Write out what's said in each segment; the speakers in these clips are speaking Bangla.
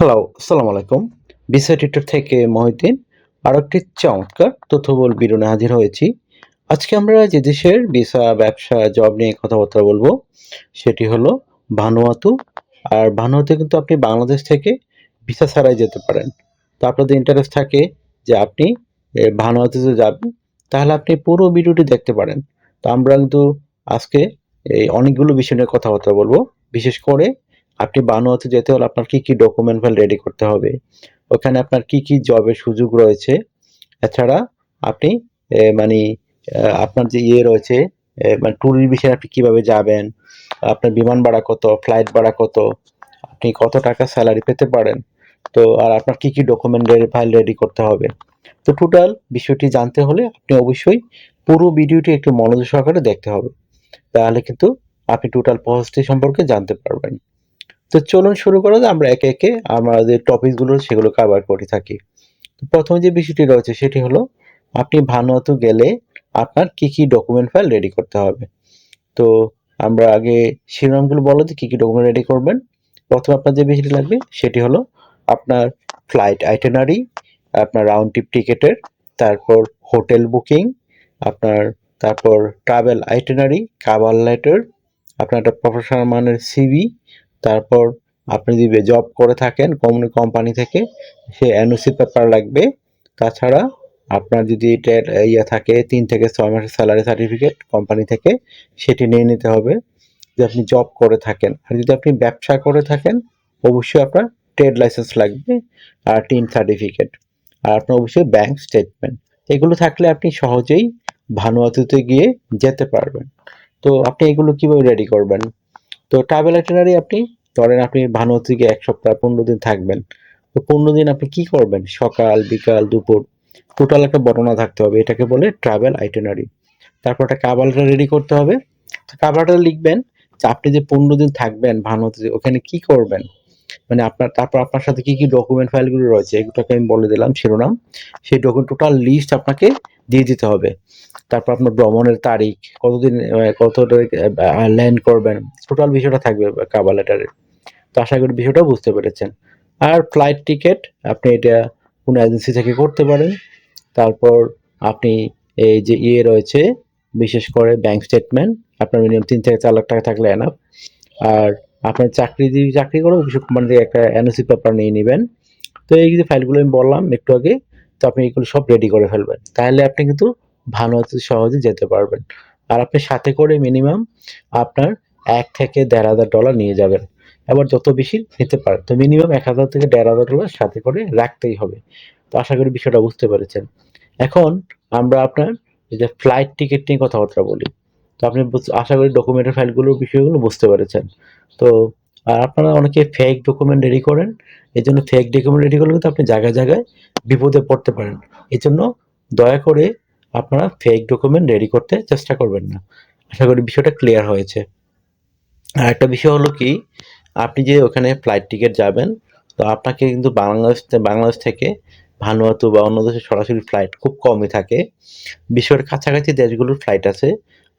হ্যালো, আসসালামু আলাইকুম। ভিসা টিউটর থেকে মহিউদ্দিন আরো একটি চমৎকার তথ্যবহুল বিবরণে হাজির হয়েছি। আজকে আমরা যে দেশের ভিসা, ব্যবসা, জব নিয়ে কথাবার্তা বলবো সেটি হলো ভানুয়াতু। আর ভানুয়াতুতে কিন্তু আপনি বাংলাদেশ থেকে ভিসা ছাড়াই যেতে পারেন। তো আপনাদের ইন্টারেস্ট থাকে যে আপনি ভানুয়াতুতে যাবেন, তাহলে আপনি পুরো ভিডিওটি দেখতে পারেন। তো আমরা কিন্তু আজকে এই অনেকগুলো বিষয় নিয়ে কথাবার্তা বলবো। বিশেষ করে আপনি বানুয়াতে যেতে হলে আপনার কি, কি ডকুমেন্ট ফাইল রেডি করতে হবে? ওখানে আপনার কি, কি জবের সুযোগ রয়েছে? এছাড়া আপনি মানি আপনার যে ইয়ে রয়েছে মানে ট্যুরের বিষয়ে আপনি কিভাবে যাবেন? আপনার বিমান ভাড়া কত? ফ্লাইট ভাড়া কত? আপনি কত টাকা সেলারি পেতে পারেন? তো আর আপনার কি, কি ডকুমেন্ট ফাইল রেডি করতে হবে? তো টোটাল বিষয়টি জানতে হলে আপনি অবশ্যই পুরো ভিডিওটি একটু মনোযোগ সহকারে দেখতে হবে। তাহলে কিন্তু আপনি টোটাল প্রসেসটি সম্পর্কে জানতে পারবেন। তো চলুন শুরু করা যাক। আমরা একে, একে আমাদের টপিকগুলো সেগুলো কভার করে থাকি। তো ১ম যে বিষয়টি রয়েছে সেটি হলো আপনি ভানুয়াতু গেলে আপনার কি, কি ডকুমেন্ট ফাইল রেডি করতে হবে। তো আমরা আগে শিরোনামগুলো বলো যে কি, কি ডকুমেন্ট রেডি করবেন। ১ম আপনার যে বিষয়টি লাগবে সেটি হলো আপনার ফ্লাইট আইটিনারি, আপনার রাউন্ড ট্রিপ টিকেটের, তারপর হোটেল বুকিং, আপনার তারপর ট্রাভেল আইটিনারি, কভার লেটার, আপনার একটা প্রফেশনাল মানের সিভি, তারপর আপনি যদি জব করে থাকেন কোনো কোম্পানি থেকে সে এনওসি পেপার লাগবে। তাছাড়া আপনার যদি এটার ইয়ে থাকে ৩ থেকে ৬ মাসের স্যালারি সার্টিফিকেট কোম্পানি থেকে সেটি নিয়ে নিতে হবে যদি আপনি জব করে থাকেন। আর যদি আপনি ব্যবসা করে থাকেন অবশ্যই আপনার ট্রেড লাইসেন্স লাগবে আর টিন সার্টিফিকেট। আর আপনার অবশ্যই ব্যাংক স্টেটমেন্ট। এগুলো থাকলে আপনি সহজেই ভানুয়াতুতে গিয়ে যেতে পারবেন। তো আপনি এগুলো কিভাবে রেডি করবেন? তো ট্রাভেল আইটিনারি আপনি ধরেন আপনি ভানুয়াতে গিয়ে ১ সপ্তাহ ১৫ দিন থাকবেন। তো ১৫ দিন আপনি কি করবেন? সকাল, বিকাল, দুপুর টোটাল একটা বর্ণনা থাকতে হবে। এটাকে বলে ট্রাভেল আইটিনারি। তারপর একটা কাভার লেটার রেডি করতে হবে। তো কাভার লেটারে লিখবেন যে আপনি যে ১৫ দিন থাকবেন ভানুয়াতুতে ওখানে কি করবেন? মানে আপনার তারপর আপনার সাথে কি, কি ডকুমেন্ট ফাইলগুলো রয়েছে এগুলোকে আমি বলে দিলাম শিরোনাম। সেই ডকুমেন্ট টোটাল লিস্ট আপনাকে দিয়ে দিতে হবে। তারপর আপনার ভ্রমণের তারিখ, কতদিন কত তারিখ ল্যান্ড করবেন, টোটাল বিষয়টা থাকবে কাভার লেটারে। তো আশা করি বিষয়টা বুঝতে পেরেছেন। আর ফ্লাইট টিকেট আপনি এটা কোনো এজেন্সি থেকে করতে পারেন। তারপর আপনি এই যে ইয়ে রয়েছে বিশেষ করে ব্যাংক স্টেটমেন্ট আপনার মিনিমাম ৩ থেকে ৪ লাখ টাকা থাকলে এনাফ। আর আপনার চাকরিজীবী চাকরি করে অফিস কোম্পানি থেকে একটা এনওসি পেপার নিয়ে নিবেন। তো এই যে ফাইলগুলো আমি বললাম একটু আগে, তো আপনি এগুলো সব রেডি করে ফেলবেন। তাহলে আপনি কিন্তু ভানুয়াতে সহজে যেতে পারবেন। আর আপনি সাথে করে মিনিমাম আপনার ১ থেকে $১,৫০০ নিয়ে যাবেন। এবার যত বেশি নিতে পারেন। তো মিনিমাম ১,০০০ থেকে $১,৫০০ সাথে করে রাখতেই হবে। তো আশা করি বিষয়টা বুঝতে পেরেছেন। এখন আমরা আপনার এই যে ফ্লাইট টিকেট নিয়ে কথাবার্তা বলি। তো আপনি আশা করি ডকুমেন্টের ফাইলগুলোর বিষয়গুলো বুঝতে পেরেছেন। তো আর আপনারা অনেকে ফেক ডকুমেন্ট রেডি করেন। এজন্য ফেক ডকুমেন্ট রেডি করলে কিন্তু আপনি জায়গায়, জায়গায় বিপদে পড়তে পারেন। এজন্য দয়া করে আপনারা ফেক ডকুমেন্ট রেডি করতে চেষ্টা করবেন না। আশা করি বিষয়টা ক্লিয়ার হয়েছে। আরেকটা বিষয় হলো কি, আপনি যে ওখানে ফ্লাইট টিকেট যাবেন, তো আপনাকে কিন্তু বাংলাদেশ থেকে ভানুয়াতু বা অন্য দেশে সরাসরি ফ্লাইট খুব কমই থাকে। বিশ্বের কাছাকাছি দেশগুলোর ফ্লাইট আছে।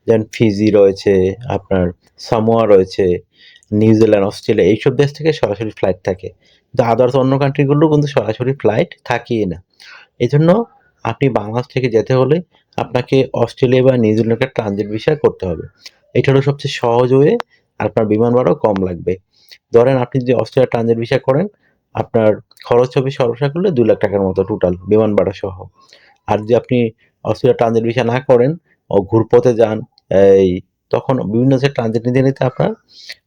যেমন ফিজি রয়েছে, আপনার সামোয়া রয়েছে, নিউজিল্যান্ড, অস্ট্রেলিয়া এইসব দেশ থেকে সরাসরি ফ্লাইট থাকে। কিন্তু আদার্স অন্য কান্ট্রিগুলো কিন্তু সরাসরি ফ্লাইট থাকেই না। এজন্য আপনি বাংলাদেশ থেকে যেতে হলে আপনাকে অস্ট্রেলিয়া বা নিউজিল্যান্ডে ট্রানজিট ভিসা করতে হবে। এটা হলো সবচেয়ে সহজ ওয়ে, আর আপনার বিমান ভাড়াও কম লাগবে। ধরেন আপনি যদি অস্ট্রেলিয়া ট্রানজিট ভিসা করেন, আপনার খরচ হবে সর্বশেষ করলে ৳২,০০,০০০ মতো টোটাল বিমান ভাড়া সহ। আর যদি আপনি অস্ট্রেলিয়া ট্রানজিট ভিসা না করেন ও ঘুরপথে যান, এই তখন বিভিন্ন দেশে ট্রানজিট নিতে, নিতে আপনার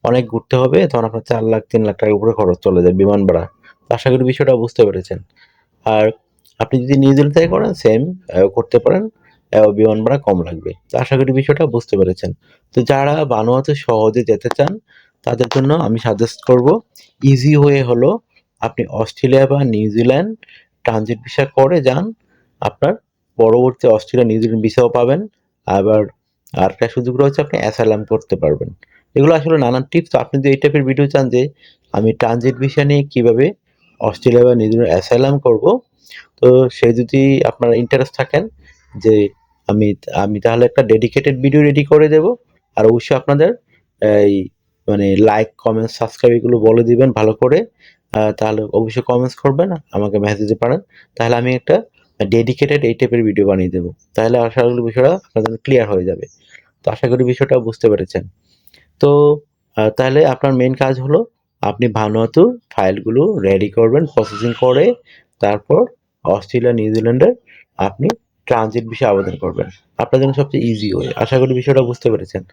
অনেক ঘুরতে হবে। তখন আপনার ৳৪,০০,০০০ ৳৩,০০,০০০ উপরে খরচ চলে যায় বিমান ভাড়া। তো আশা করি বিষয়টা বুঝতে পেরেছেন। আর আপনি যদি নিউজিল্যান্ড থেকে করেন সেম করতে পারেন। বিমান ভাড়া কম লাগবে। তো আশা করি বিষয়টা বুঝতে পেরেছেন। তো যারা ভানুয়াতে সহজে যেতে চান তাদের জন্য আমি সাজেস্ট করব ইজি ওয়ে হলো আপনি অস্ট্রেলিয়া বা নিউজিল্যান্ড ট্রানজিট ভিসা করে যান। আপনার পরবর্তী অস্ট্রেলিয়া নিউজিল্যান্ড ভিসাও পাবেন। আবার আরেকটা সুযোগ রয়েছে আপনি অ্যাসাইলাম করতে পারবেন। এগুলো আসলে নানান টিপস। তো আপনি যদি এই টাইপের ভিডিও চান যে আমি ট্রানজিট ভিসা নিয়ে কিভাবে অস্ট্রেলিয়া বা নিউজিল্যান্ড অ্যাসাইলাম করব, তো সে যদি আপনারা ইন্টারেস্ট থাকেন যে আমি আমি তাহলে একটা ডেডিকেটেড ভিডিও রেডি করে দেব। আর অবশ্যই আপনাদের এই মানে লাইক, কমেন্ট, সাবস্ক্রাইব এগুলো বলে দিবেন ভালো করে। তাহলে অবশ্যই কমেন্টস করবেন, আমাকে মেসেজ দিতে পারেন। তাহলে আমি একটা ডেডিকেটেড এই টাইপের ভিডিও বানিয়ে দেবো। তাহলে আশা করি বিষয়টা আপনার জন্য ক্লিয়ার হয়ে যাবে। তো আশা করি বিষয়টা বুঝতে পেরেছেন। তো তাহলে আপনার মেইন কাজ হলো আপনি ভানুয়াতু ফাইলগুলো রেডি করবেন, প্রসেসিং করে তারপর অস্ট্রেলিয়া, নিউজিল্যান্ডের আপনি ট্রানজিট ভিসা আবেদন করবেন। আপনার জন্য সবচেয়ে ইজি ওয়ে। আশা করি বিষয়টা বুঝতে পেরেছেন।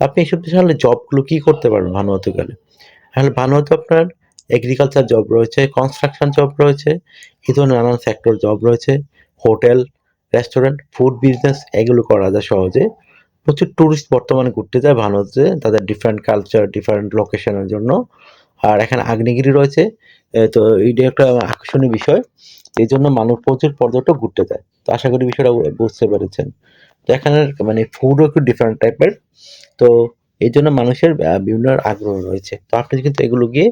আপনি এসব দেশে হলে জবগুলো কি করতে পারবেন ভানুয়াতু গেলে? তাহলে ভানুয়াতু আপনার এগ্রিকালচার জব রয়েছে, কনস্ট্রাকশন জব রয়েছে, এই ধরনের নানান সেক্টর জব রয়েছে, হোটেল, রেস্টুরেন্ট, ফুড বিজনেস এগুলো করা যায় সহজে। প্রচুর টুরিস্ট বর্তমানে ঘুরতে যায় ভানুয়াতুতে তাদের ডিফারেন্ট কালচার, ডিফারেন্ট লোকেশনের জন্য। আর এখানে আগ্নেয়গিরি রয়েছে। তো এইটা একটা আকর্ষণীয় বিষয়। এই জন্য মানুষ প্রচুর পর্যটক ঘুরতে যায়। তো আশা করি বিষয়টা বুঝতে পেরেছেন। তো এখানের মানে ফুডও একটু ডিফারেন্ট টাইপের। তো এই জন্য মানুষের বিভিন্ন আগ্রহ রয়েছে। তো আপনি কিন্তু এগুলো গিয়ে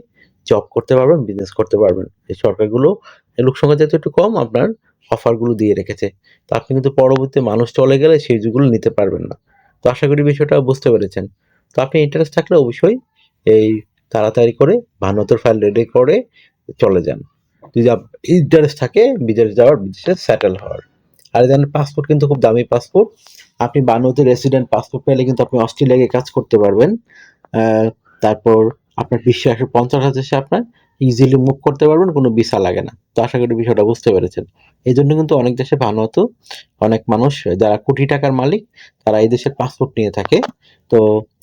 জব করতে পারবেন, বিজনেস করতে পারবেন। এই সরকারগুলো লোক সংখ্যা যেহেতু একটু কম আপনার অফারগুলো দিয়ে রেখেছে। তো আপনি কিন্তু পরবর্তীতে মানুষ চলে গেলে সেইগুলো নিতে পারবেন না। তো আশা করি বিষয়টা বুঝতে পেরেছেন। তো আপনি ইন্টারেস্ট থাকলে অবশ্যই এই তাড়াতাড়ি করে ভানুয়াতুর ফাইল রেডি করে চলে যান। যদি ইন্টারেস্ট থাকে বিদেশ যাওয়ার, বিদেশে সেটেল হওয়ার। আর জানেন পাসপোর্ট কিন্তু খুব দামি পাসপোর্ট। আপনি বানুয়াতে রেসিডেন্ট পাসপোর্ট পেলে কিন্তু আপনি অস্ট্রেলিয়ায় গিয়ে কাজ করতে পারবেন। তারপর আপনার বিশ্বে 150,000 দেশে আপনার ইজিলি মুভ করতে পারবেন, কোনো ভিসা লাগে না। তো আশা করি বিষয়টা বুঝতে পেরেছেন। এই জন্য কিন্তু অনেক দেশে ভানুয়াতু অনেক মানুষ যারা কোটি টাকার মালিক তারা এই দেশের পাসপোর্ট নিয়ে থাকে। তো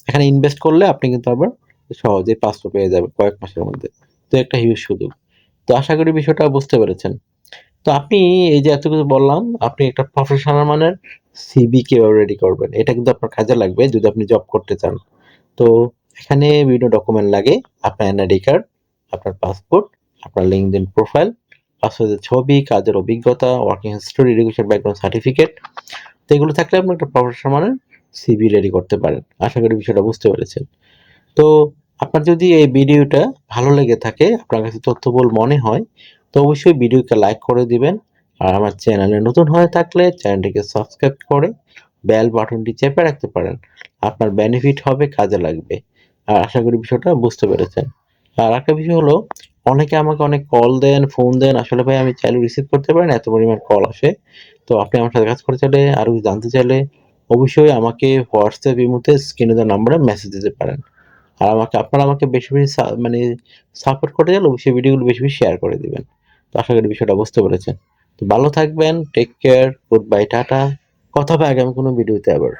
এখানে ইনভেস্ট করলে আপনি কিন্তু আবার সহজেই পাসপোর্ট পেয়ে যাবেন কয়েক মাসের মধ্যে। তো একটা হিউজ সুযোগ। তো আশা করি বিষয়টা বুঝতে পেরেছেন। তো আপনি এই যে এত কিছু বললাম, আপনি একটা প্রফেশনাল মানের সিভি কিভাবে রেডি করবেন, এটা কিন্তু আপনার কাজে লাগবে যদি আপনি জব করতে চান। তো এখানে বিভিন্ন ডকুমেন্ট লাগে। আপনার এনআইডি কার্ড, আপনার পাসপোর্ট, আপনার লিঙ্কডইন প্রোফাইল, পাসপোর্টের ছবি, কাজের অভিজ্ঞতা, working history, education background certificate. তো এগুলো থাকলে আপনি একটা প্রফেশনাল মানের সিভি রেডি করতে পারেন। আশা করি বিষয়টা বুঝতে পেরেছেন। তো আপনার যদি এই ভিডিওটা ভালো লেগে থাকে, আপনার কাছে তথ্যবহুল মনে হয়, তো অবশ্যই ভিডিওকে লাইক করে দিবেন। আর আমার চ্যানেলে নতুন হয়ে থাকলে চ্যানেলটিকে সাবস্ক্রাইব করে বেল বাটনটি চেপে রাখতে পারেন। আপনার বেনিফিট হবে, কাজে লাগবে। আর আশা করি বিষয়টা বুঝতে পেরেছেন। আর একটা বিষয় হলো, অনেকে আমাকে অনেক কল দেন, ফোন দেন। আসলে ভাই আমি চাইলে রিসিভ করতে পারি না, এত পরিমাণ কল আসে। তো আপনি আমার সাথে কাজ করতে চাইলে, আরো কিছু জানতে চাইলে অবশ্যই আমাকে হোয়াটসঅ্যাপ, ইমোতে স্ক্রিনে দেওয়া নম্বরে মেসেজ দিতে পারেন। আর আপনারা আমাকে বেশি, বেশি মানে সাপোর্ট করতে গেলে অবশ্যই ভিডিওগুলো বেশি, বেশি শেয়ার করে দিবেন। তো আশা করি বিষয়টা বুঝতে পেরেছেন। তো ভালো থাকবেন, take care, good bye, tata. কথা হবে আগামী কোনো ভিডিওতে আবার।